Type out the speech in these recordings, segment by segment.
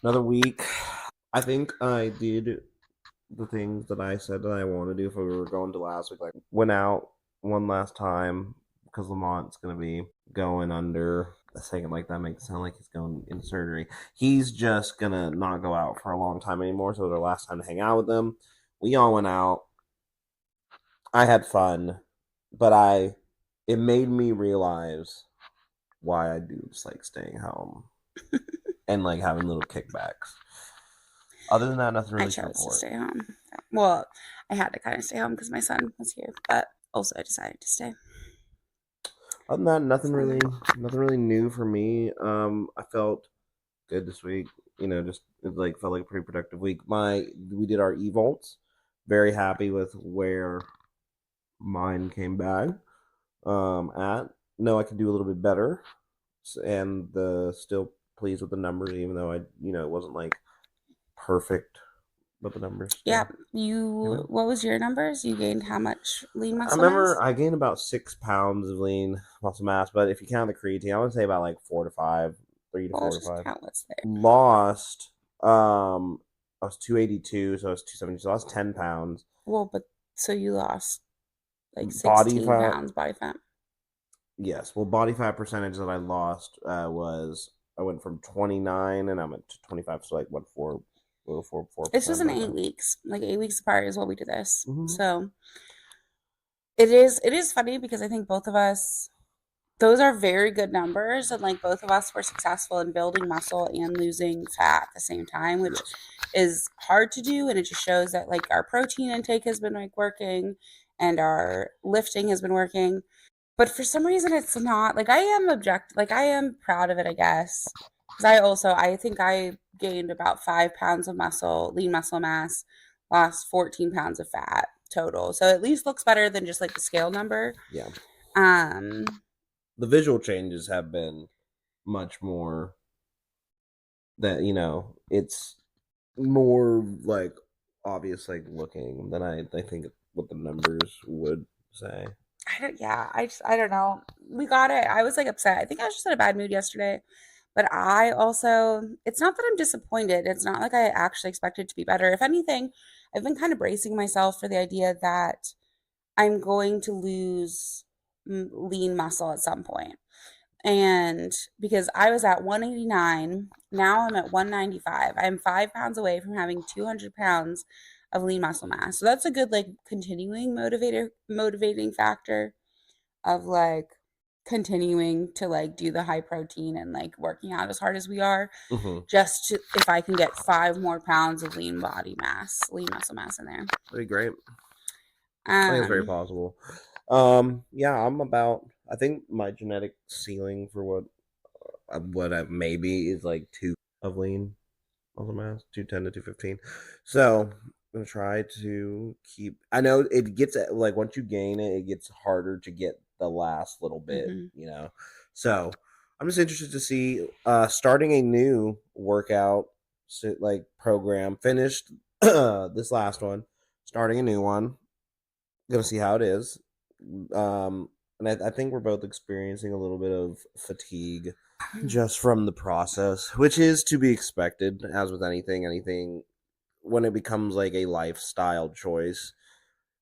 Another week. I think I did the things that I said that I want to do if we were going to last week. Like, went out one last time because Lamont's going to be going under. A second, like that makes it sound like he's going into surgery. He's just going to not go out for a long time anymore. So it was our last time to hang out with them. We all went out. I had fun, but it made me realize why I do just like staying home and like having little kickbacks. Other than that, nothing I really to chose to report. stay home. Well, I had to kind of stay home because my son was here, but also I decided to stay. Other than that, So, nothing really new for me. I felt good this week. Just it like felt like a pretty productive week. We did our e-volts. Very happy with where mine came back. At No, I could do a little bit better, and the still pleased with the numbers, even though it wasn't like perfect, but the numbers yeah, still came out. what was your numbers? You gained how much lean I muscle remember mass? I gained about 6 pounds of lean muscle mass, but if you count the creatine, I would say about like 4 to 5, three to Well, four let's to just five. count what's there. Lost, I was 282, so I was 270, so I lost 10 pounds. Well, but so you lost like Body 16 fat, pounds body fat. yes. Well, body fat percentage that I lost was I went from 29 and I'm at 25, so like what 4 This was 4% in body eight fat. weeks, like 8 weeks apart is what we did this. Mm-hmm. So it is funny because I think both of us those are very good numbers, and like both of us were successful in building muscle and losing fat at the same time, which Yes. is hard to do, and it just shows that like our protein intake has been like working and our lifting has been working. But for some reason it's not like I am proud of it, I guess. Because I think I gained about 5 pounds of lean muscle mass, lost 14 pounds of fat total. So at least looks better than just like the scale number. Yeah. Um, The visual changes have been much more that it's more like obvious like looking than I think what the numbers would say. I don't know. We got it. I was like upset. I think I was just in a bad mood yesterday. But I also, it's not that I'm disappointed. It's not like I actually expected to be better. If anything, I've been kind of bracing myself for the idea that I'm going to lose lean muscle at some point. And because I was at 189, now I'm at 195. I'm 5 pounds away from having 200 pounds of lean muscle mass. So that's a good, like, continuing motivating factor of like continuing to like do the high protein and like working out as hard as we are, Mm-hmm. just to, if I can get 5 more pounds of lean muscle mass in there. That'd be great. I think it's very Um, possible. Yeah, I think my genetic ceiling for what I maybe is like two of lean muscle mass, 210 to 215. So I'm gonna try to keep. I know it gets like once you gain it, it gets harder to get the last little bit. mhm. So I'm just interested to see starting a new workout like program. Finished this last one, starting a new one. Gonna see how it is. And I think we're both experiencing a little bit of fatigue just from the process, which is to be expected, as with anything when it becomes like a lifestyle choice.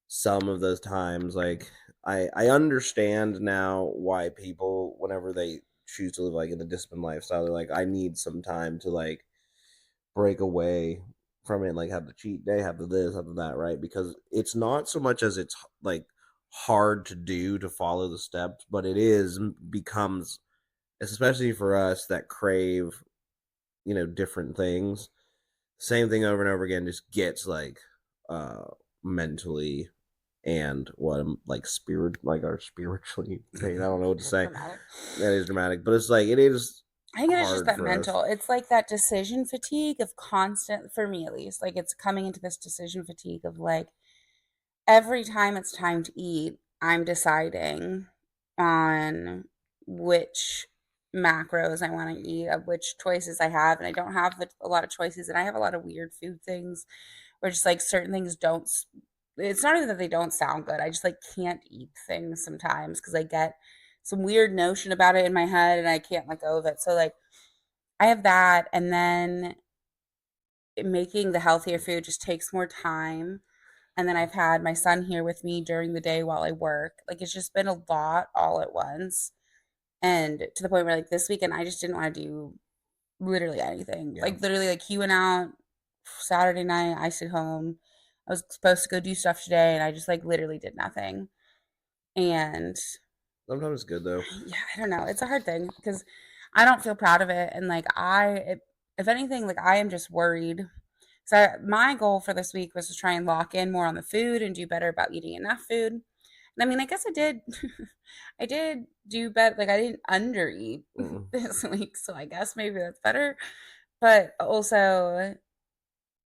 Some of those times, like I understand now why people, whenever they choose to live like in the disciplined lifestyle, they're like, I need some time to like break away from it, like have the cheat day, have the this, have the that, right? Because it's not so much as it's like hard to do to follow the steps, but it is becomes, especially for us that crave, different things. Same thing over and over again just gets like uh mentally and what like spirit like our spiritually pain. I don't know what to say. Dramatic. That is dramatic, but it's like it is I think it's just hard that for us. mental. It's like that decision fatigue of constant, for me at least, like it's coming into this decision fatigue of like every time it's time to eat, I'm deciding on which macros I want to eat, of which choices I have. And I don't have a lot of choices. And I have a lot of weird food things where just like certain things don't, it's not even that they don't sound good. I just like can't eat things sometimes because I get some weird notion about it in my head and I can't let go of it. So, like, I have that. And then making the healthier food just takes more time. And then I've had my son here with me during the day while I work. Like it's just been a lot all at once. And to the point where like this weekend I just didn't want to do literally anything. Yeah. Like literally like he went out Saturday night, I stayed home. I was supposed to go do stuff today and I just like literally did nothing. And Sometimes it's good though. yeah, I don't know. It's a hard thing because I don't feel proud of it. And like if anything, like I am just worried. So my goal for this week was to try and lock in more on the food and do better about eating enough food. And I mean, I guess I did. I did do better. Like I didn't undereat Mm-mm. this week, so I guess maybe that's better. But also,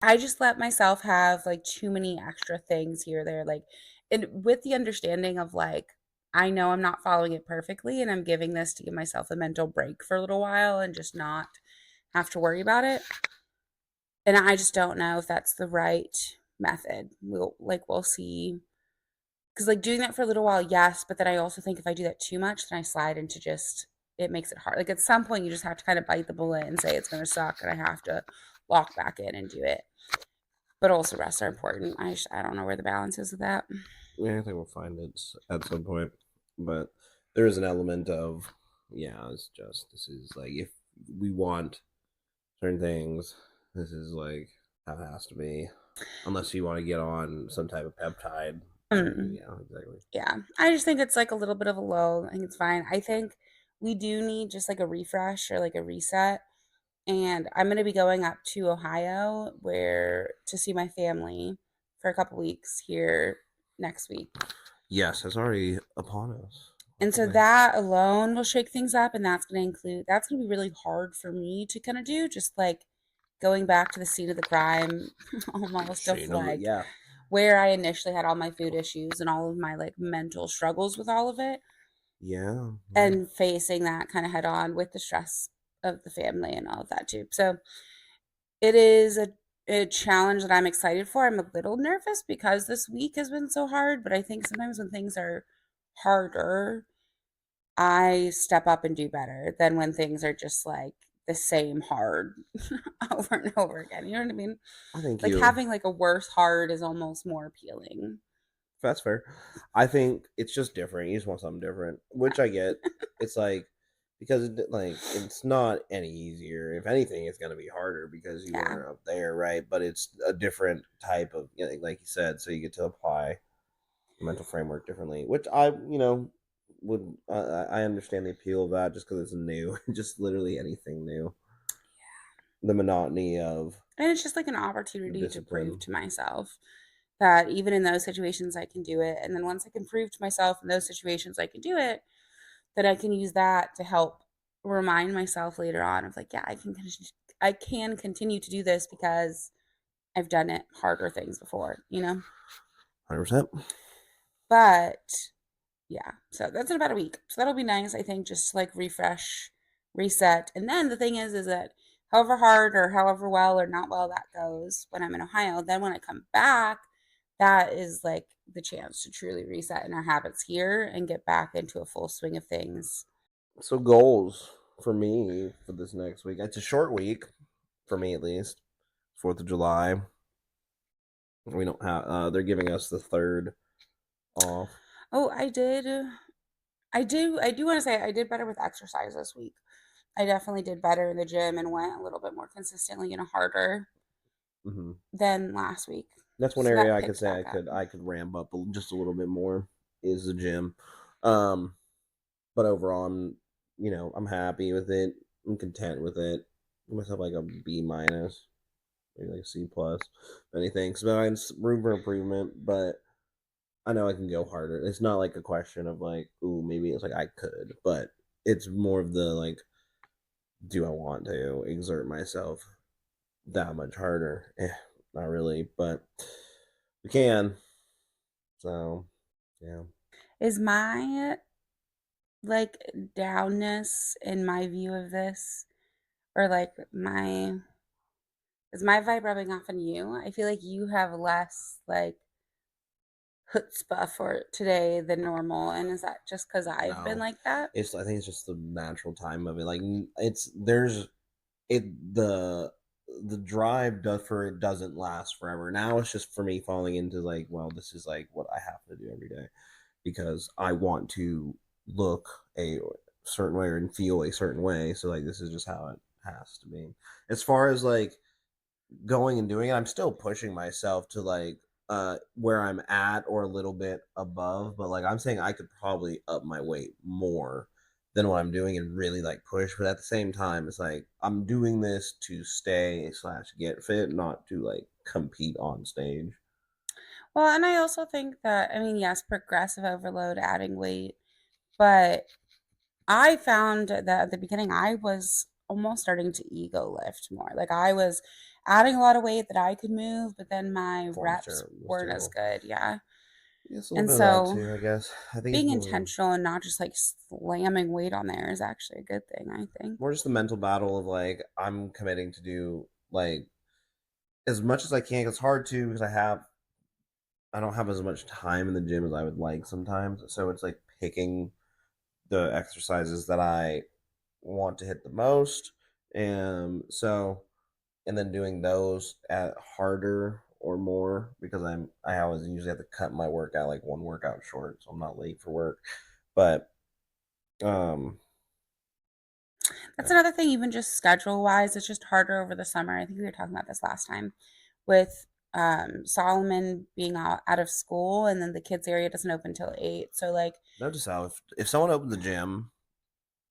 I just let myself have like too many extra things here, there, like, and with the understanding of like, I know I'm not following it perfectly, and I'm giving this to give myself a mental break for a little while and just not have to worry about it. And I just don't know if that's the right method. We'll see. Because like doing that for a little while, yes, but then I also think if I do that too much, then I slide into just it makes it hard. Like at some point, you just have to kind of bite the bullet and say it's going to suck, and I have to walk back in and do it. But also rests are important. I don't know where the balance is with that. Yeah, I think we'll find it at some point. But there is an element of, yeah, it's just, this is like, if we want certain things, this is like how it has to be. Unless you want to get on some type of peptide. Mm, Yeah, exactly. yeah, I just think it's like a little bit of a low. I think it's fine. I think we do need just like a refresh or like a reset. And I'm going to be going up to Ohio where to see my family for a couple weeks here next week. Yes, it's already upon us. And so Luckily. that alone will shake things up, and that's going to be really hard for me to kind of do, just like going back to the scene of the crime almost of Shane, like yeah. where I initially had all my food issues and all of my like mental struggles with all of it, Yeah. Yeah. and facing that kind of head on with the stress of the family and all of that too. So it is a challenge that I'm excited for. I'm a little nervous because this week has been so hard, but I think sometimes when things are harder, I step up and do better than when things are just like the same hard over and over again. You know what I mean? I think Like you. having like a worse hard is almost more appealing. That's fair. I think it's just different. You just want something different, which I get. It's like, because like it's not any easier. If anything, it's gonna be harder because you Yeah. weren't up there, right? But it's a different type of, like you said, so you get to apply the mental framework differently. Which would I understand the appeal of that just because it's new, just literally anything new. The monotony of And it's just like an the opportunity to prove discipline. to myself that even in those situations I can do it. And then once I can prove to myself in those situations I can do it, that I can use that to help remind myself later on of like, yeah, I can continue to do this because I've done it harder things before, you know? 100%. But yeah, so that's in about a week. So that'll be nice, I think, just to like refresh, reset. And then the thing is that however hard or however well or not well that goes when I'm in Ohio, then when I come back, that is like the chance to truly reset in our habits here and get back into a full swing of things. So goals for me for this next week. It's a short week for me at least. 4th of July. We don't have. They're giving us the third off. Oh, I do want to say I did better with exercise this week. I definitely did better in the gym and went a little bit more consistently and harder Hmm. than last week. That's one So area that I could picked say back up. I could ramp up just a little bit more is the gym. Um, but overall, I'm happy with it. I'm content with it. Give myself like a B minus, maybe like a C plus, if anything. So it's room for improvement, but I know I can go harder. It's not like a question of like, ooh, maybe it's like I could, but it's more of the like, do I want to exert myself that much harder? Not really, but we can. So, yeah. Is my like downness in my view of this, or like my is my vibe rubbing off on you? I feel like you have less like chutzpah for today than normal, and is that just because I've been No, like that? I think it's just the natural time of it. Like it's there's it the the drive does for it doesn't last forever. Now it's just for me falling into like, well, this is like what I have to do every day because I want to look a certain way and feel a certain way. So like this is just how it has to be. As far as like going and doing it, I'm still pushing myself to like where I'm at or a little bit above, but like I'm saying I could probably up my weight more than what I'm doing and really like push. But at the same time, it's like I'm doing this to stay slash get fit, not to like compete on stage. Well, and I also think that, I mean, yes, progressive overload, adding weight, but I found that at the beginning I was almost starting to ego lift more. Like I was adding a lot of weight that I could move, but then my reps Was weren't as terrible. good. Yeah. Yes, a little And bit of that so too, I guess. I think it's being intentional and not just like slamming weight on there is actually a good thing, I think. more just the mental battle of like I'm committing to do like as much as I can. It's hard to because I don't have as much time in the gym as I would like sometimes. So it's like picking the exercises that I want to hit the most. And so, and then doing those at harder or more because I always usually have to cut my workout like one workout short so I'm not late for work. But um That's another thing, even just schedule wise, it's just harder over the summer. I think we were talking about this last time with Solomon being out of school and then the kids area doesn't open till 8. So like notice how if someone opened the gym,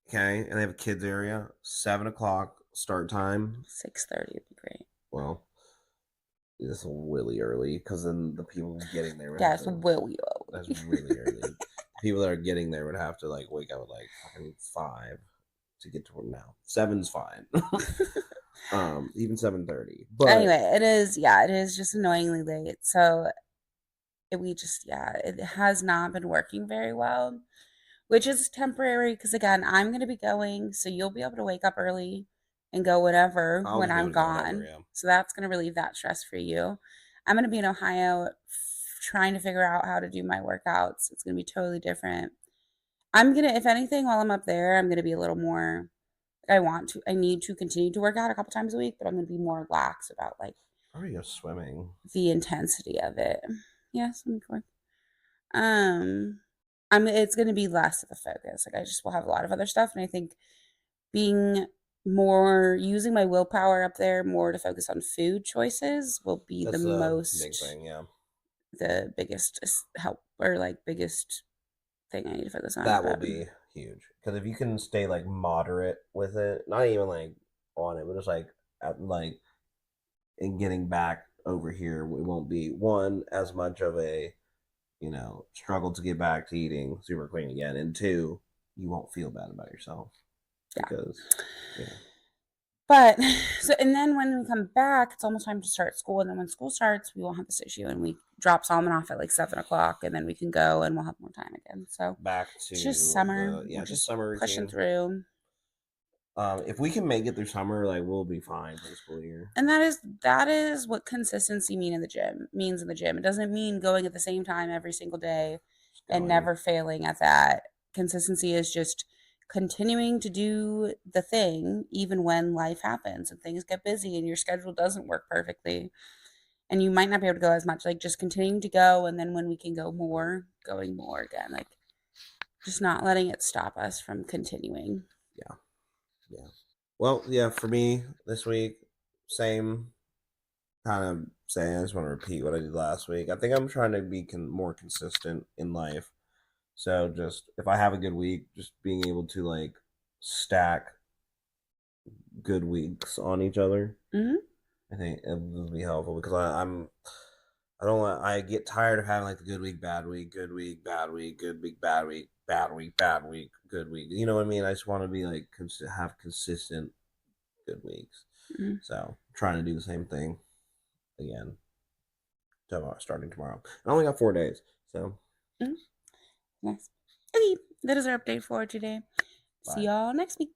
okay, and they have a kids area, 7 o'clock start time, 6:30 would be great. well, it's really early because then the people getting there would have Yes, to. will That's you? really early. The people that are getting there would have to like wake up at like fucking 5 to get to work now. Seven's fine. Even 7:30. But Anyway, it is, yeah, it is just annoyingly late. So we just, yeah, it has not been working very well, which is temporary because, again, I'm going to be going. So you'll be able to wake up early and go whenever I'll when just be able I'm to go whenever. gone. Yeah. So that's going to relieve that stress for you. I'm going to be in Ohio trying to figure out how to do my workouts. It's going to be totally different. I'm going to, if anything, while I'm up there, I'm going to be a little more. I need to continue to work out a couple times a week, but I'm going to be more lax about like Probably go swimming. the intensity of it. Yes, let me go. Um, it's going to be less of a focus. Like I just will have a lot of other stuff, and I think being more using my willpower up there more to focus on food choices will be That's a big thing. Yeah. the biggest help or like biggest thing I need to focus on. That will But be huge because if you can stay like moderate with it, not even like on it, but just like like in getting back over here, it won't be one as much of a struggle to get back to eating super clean again, and two, you won't feel bad about yourself yeah. because But so and then when we come back, it's almost time to start school. And then when school starts, we won't have this issue and we drop Solomon off at like 7 o'clock and then we can go and we'll have more time again. So back it's just to summer. the We're just just summer pushing routine. through. If we can make it through summer, like we'll be fine for the school year. And that is what consistency means in the gym. It doesn't mean going at the same time every single day Just and going. never failing at that. Consistency is just continuing to do the thing even when life happens and things get busy and your schedule doesn't work perfectly and you might not be able to go as much, like just continuing to go, and then when we can go more, going more again, like just not letting it stop us from continuing. Yeah, yeah. Well, yeah. For me this week, same kind of saying. I just want to repeat what I did last week. I think I'm trying to be more consistent in life. So just if I have a good week, just being able to like stack good weeks on each other. Hmm. I think it would be helpful because I don't want I get tired of having like the good week, bad week, good week, bad week, good week, bad week, bad week, bad week, good week. You know what I mean? I just want to be like have consistent good weeks. Hmm. So trying to do the same thing again tomorrow, starting tomorrow. I only got 4 days, so Hmm. Nice. Okay, that is our update for today. See bye. y'all next week.